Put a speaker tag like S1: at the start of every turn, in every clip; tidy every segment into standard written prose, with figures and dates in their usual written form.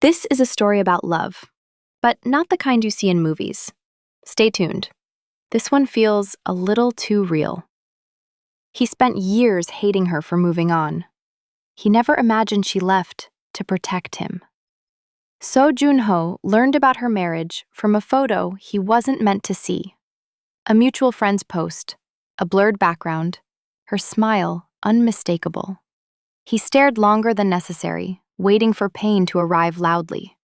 S1: This is a story about love, but not the kind you see in movies. Stay tuned. This one feels a little too real. He spent years hating her for moving on. He never imagined she left to protect him. So Jun-ho learned about her marriage from a photo he wasn't meant to see. A mutual friend's post, a blurred background, her smile unmistakable. He stared longer than necessary, waiting for pain to arrive loudly.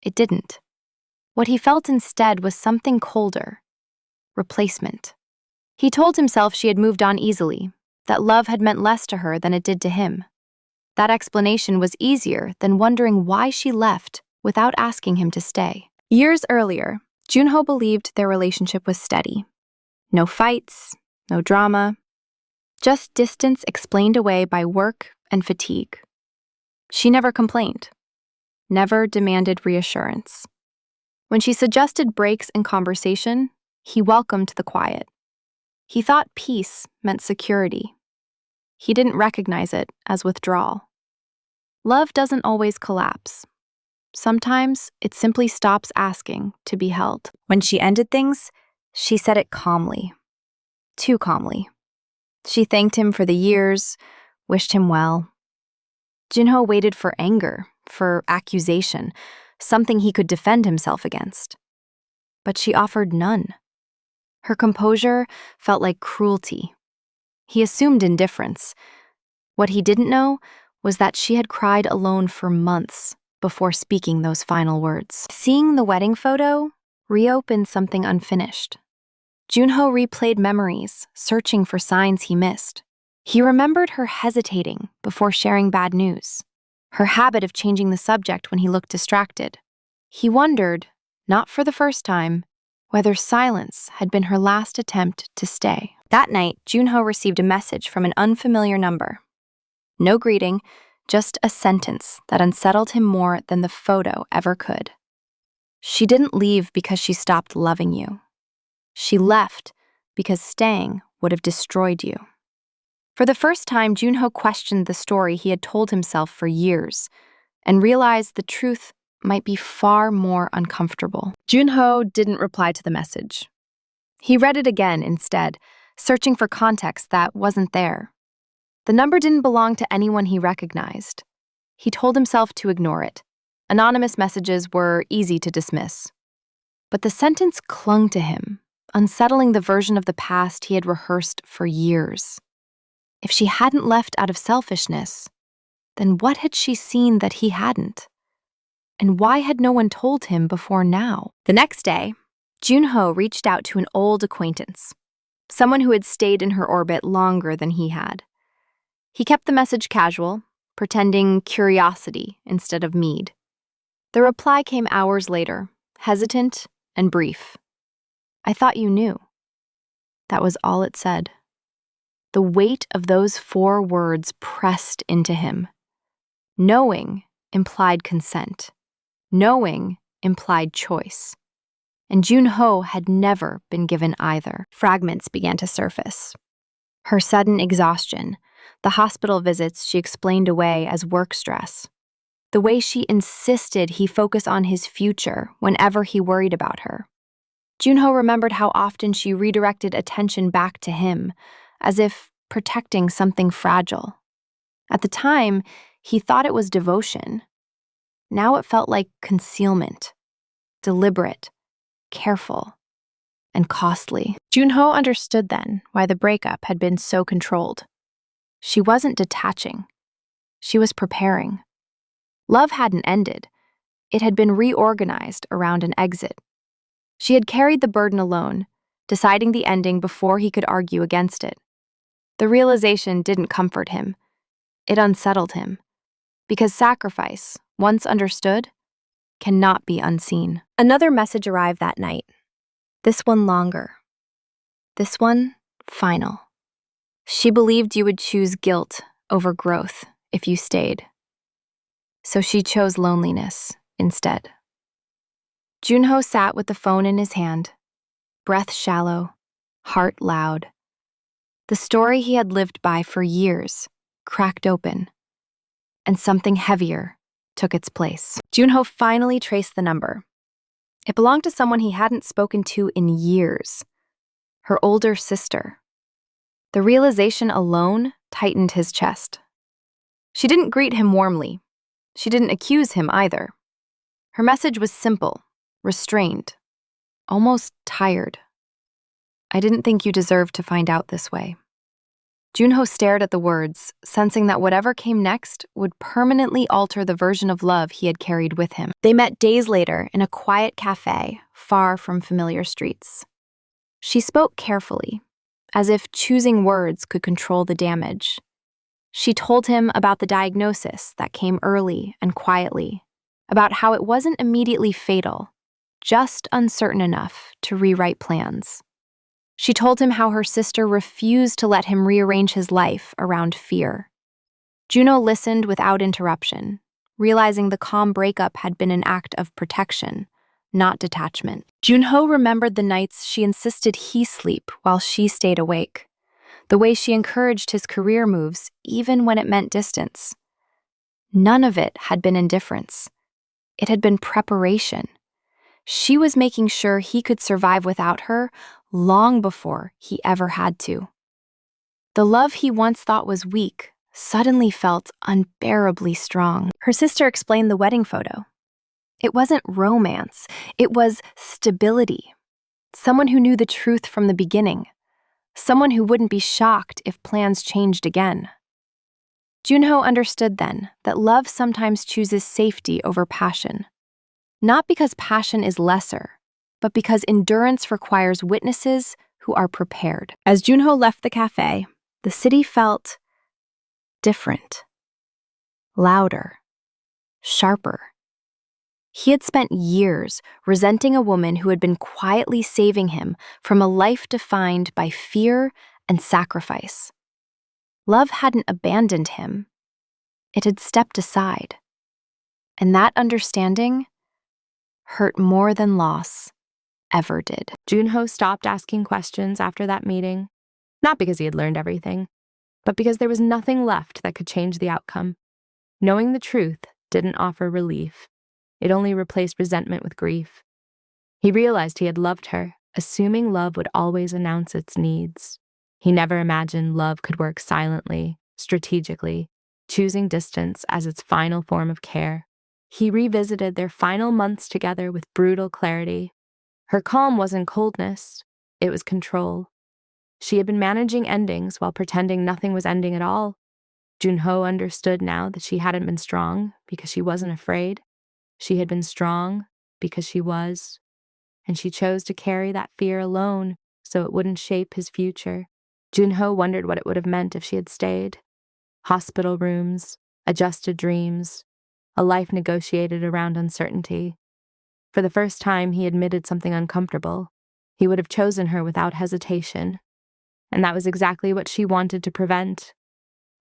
S1: It didn't. What he felt instead was something colder. Replacement. He told himself she had moved on easily, that love had meant less to her than it did to him. That explanation was easier than wondering why she left without asking him to stay. Years earlier, Jun-ho believed their relationship was steady. No fights, no drama, just distance explained away by work and fatigue. She never complained, never demanded reassurance. When she suggested breaks in conversation, he welcomed the quiet. He thought peace meant security. He didn't recognize it as withdrawal. Love doesn't always collapse. Sometimes it simply stops asking to be held. When she ended things, she said it calmly. Too calmly. She thanked him for the years, wished him well. Jun-ho waited for anger, for accusation, something he could defend himself against. But she offered none. Her composure felt like cruelty. He assumed indifference. What he didn't know was that she had cried alone for months before speaking those final words. Seeing the wedding photo reopened something unfinished. Jun-ho replayed memories, searching for signs he missed. He remembered her hesitating before sharing bad news, her habit of changing the subject when he looked distracted. He wondered, not for the first time, whether silence had been her last attempt to stay. That night, Jun-ho received a message from an unfamiliar number. No greeting, just a sentence that unsettled him more than the photo ever could. She didn't leave because she stopped loving you. She left because staying would have destroyed you. For the first time, Jun-ho questioned the story he had told himself for years and realized the truth might be far more uncomfortable. Jun-ho didn't reply to the message. He read it again instead, searching for context that wasn't there. The number didn't belong to anyone he recognized. He told himself to ignore it. Anonymous messages were easy to dismiss. But the sentence clung to him, unsettling the version of the past he had rehearsed for years. If she hadn't left out of selfishness, then what had she seen that he hadn't? And why had no one told him before now? The next day, Jun-ho reached out to an old acquaintance, someone who had stayed in her orbit longer than he had. He kept the message casual, pretending curiosity instead of need. The reply came hours later, hesitant and brief. "I thought you knew." That was all it said. The weight of those 4 words pressed into him. Knowing implied consent. Knowing implied choice. And Jun-ho had never been given either. Fragments began to surface. Her sudden exhaustion, the hospital visits she explained away as work stress, the way she insisted he focus on his future whenever he worried about her. Jun-ho remembered how often she redirected attention back to him, as if protecting something fragile. At the time, he thought it was devotion. Now it felt like concealment, deliberate, careful, and costly. Jun-ho understood then why the breakup had been so controlled. She wasn't detaching. She was preparing. Love hadn't ended. It had been reorganized around an exit. She had carried the burden alone, deciding the ending before he could argue against it. The realization didn't comfort him. It unsettled him. Because sacrifice, once understood, cannot be unseen. Another message arrived that night. This one longer. This one final. She believed you would choose guilt over growth if you stayed. So she chose loneliness instead. Jun-ho sat with the phone in his hand, breath shallow, heart loud. The story he had lived by for years cracked open, and something heavier, took its place. Junho finally traced the number. It belonged to someone he hadn't spoken to in years, her older sister. The realization alone tightened his chest. She didn't greet him warmly. She didn't accuse him either. Her message was simple, restrained, almost tired. "I didn't think you deserved to find out this way." Junho stared at the words, sensing that whatever came next would permanently alter the version of love he had carried with him. They met days later in a quiet cafe, far from familiar streets. She spoke carefully, as if choosing words could control the damage. She told him about the diagnosis that came early and quietly, about how it wasn't immediately fatal, just uncertain enough to rewrite plans. She told him how her sister refused to let him rearrange his life around fear. Junho listened without interruption, realizing the calm breakup had been an act of protection, not detachment. Junho remembered the nights she insisted he sleep while she stayed awake, the way she encouraged his career moves even when it meant distance. None of it had been indifference. It had been preparation. She was making sure he could survive without her long before he ever had to. The love he once thought was weak suddenly felt unbearably strong. Her sister explained the wedding photo. It wasn't romance, it was stability. Someone who knew the truth from the beginning. Someone who wouldn't be shocked if plans changed again. Junho understood then that love sometimes chooses safety over passion. Not because passion is lesser, but because endurance requires witnesses who are prepared. As Junho left the cafe, the city felt different, louder, sharper. He had spent years resenting a woman who had been quietly saving him from a life defined by fear and sacrifice. Love hadn't abandoned him. It had stepped aside. And that understanding hurt more than loss ever did.
S2: Junho stopped asking questions after that meeting, not because he had learned everything, but because there was nothing left that could change the outcome. Knowing the truth didn't offer relief. It only replaced resentment with grief. He realized he had loved her, assuming love would always announce its needs. He never imagined love could work silently, strategically, choosing distance as its final form of care. He revisited their final months together with brutal clarity. Her calm wasn't coldness, it was control. She had been managing endings while pretending nothing was ending at all. Junho understood now that she hadn't been strong because she wasn't afraid. She had been strong because she was, and she chose to carry that fear alone so it wouldn't shape his future. Junho wondered what it would have meant if she had stayed. Hospital rooms, adjusted dreams, a life negotiated around uncertainty. For the first time, he admitted something uncomfortable. He would have chosen her without hesitation. And that was exactly what she wanted to prevent.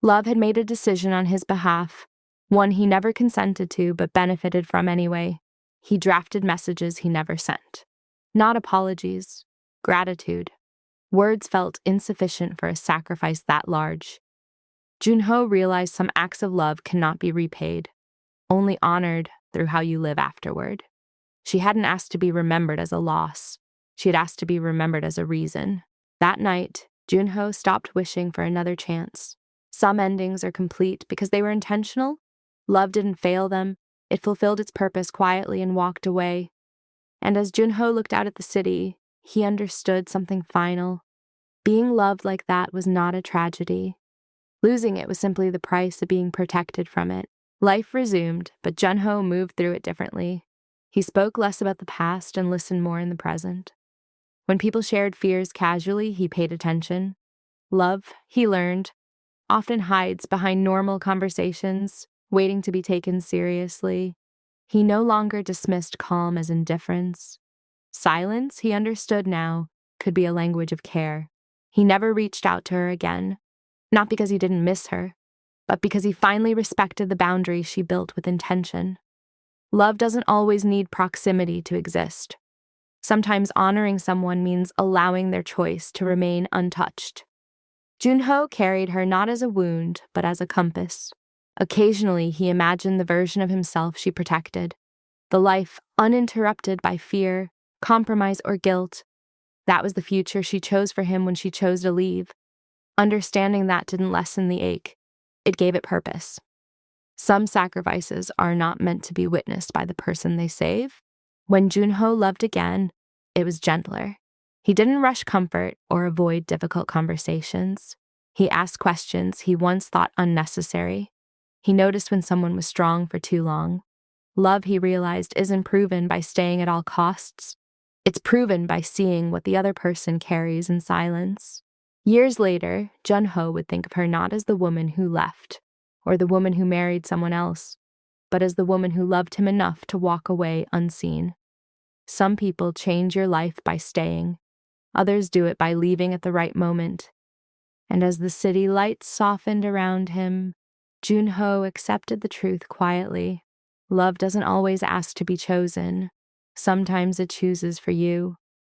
S2: Love had made a decision on his behalf, one he never consented to but benefited from anyway. He drafted messages he never sent. Not apologies, gratitude. Words felt insufficient for a sacrifice that large. Junho realized some acts of love cannot be repaid, only honored through how you live afterward. She hadn't asked to be remembered as a loss. She had asked to be remembered as a reason. That night, Junho stopped wishing for another chance. Some endings are complete because they were intentional. Love didn't fail them. It fulfilled its purpose quietly and walked away. And as Junho looked out at the city, he understood something final. Being loved like that was not a tragedy. Losing it was simply the price of being protected from it. Life resumed, but Junho moved through it differently. He spoke less about the past and listened more in the present. When people shared fears casually, he paid attention. Love, he learned, often hides behind normal conversations, waiting to be taken seriously. He no longer dismissed calm as indifference. Silence, he understood now, could be a language of care. He never reached out to her again, not because he didn't miss her, but because he finally respected the boundaries she built with intention. Love doesn't always need proximity to exist. Sometimes honoring someone means allowing their choice to remain untouched. Junho carried her not as a wound, but as a compass. Occasionally, he imagined the version of himself she protected, the life uninterrupted by fear, compromise, or guilt. That was the future she chose for him when she chose to leave. Understanding that didn't lessen the ache. It gave it purpose. Some sacrifices are not meant to be witnessed by the person they save. When Junho loved again, it was gentler. He didn't rush comfort or avoid difficult conversations. He asked questions he once thought unnecessary. He noticed when someone was strong for too long. Love, he realized, isn't proven by staying at all costs. It's proven by seeing what the other person carries in silence. Years later, Junho would think of her not as the woman who left, or the woman who married someone else, but as the woman who loved him enough to walk away unseen. Some people change your life by staying. Others do it by leaving at the right moment. And as the city lights softened around him, Junho accepted the truth quietly. Love doesn't always ask to be chosen. Sometimes it chooses for you.